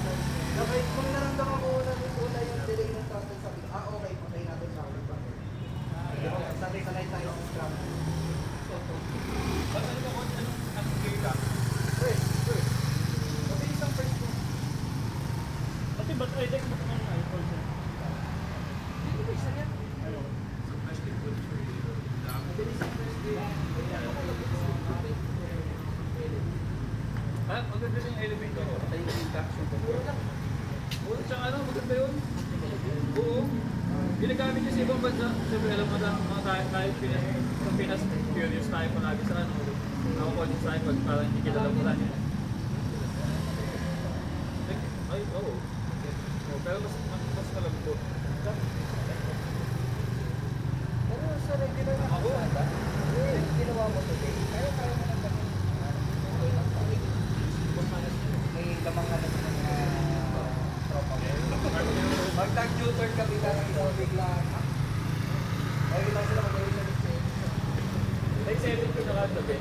Okay, kung naramdaman ko una yung delay ng throttle, sabi ko, okay, patay natin sa akin. Sabay-sabay tayo sa scrum. Ba't ano ba kung anong gear ka? First. Okay, isang first mo. Pati ba't ay deck mo kung ano ay full set? Hindi ko isa yan. Ayun. Mabilis ang first day. Ah, maganda yung elevator. Patay ko yung traction ko. Oo, tsaka ano, maganda yun. Oo. Ginagamit niya sa ibang bansa. Siyempre, alam mo na, mga tayo sa Pinas, curious tayo palagi sa ano. Ako ko din sa iPad, parang hindi kilala mo lang yan. Ay, oo. Pero mas malambot. Pero sa regular na kalsada, ginawa mo today, kaya mo lang kami. Okay lang pa. May lamangan naman ng tropa mo. Mag-tag-tutor kami kasi ikaw biglaan. Okay lang sila mag-uwi sa Like 7 ko na kagabi.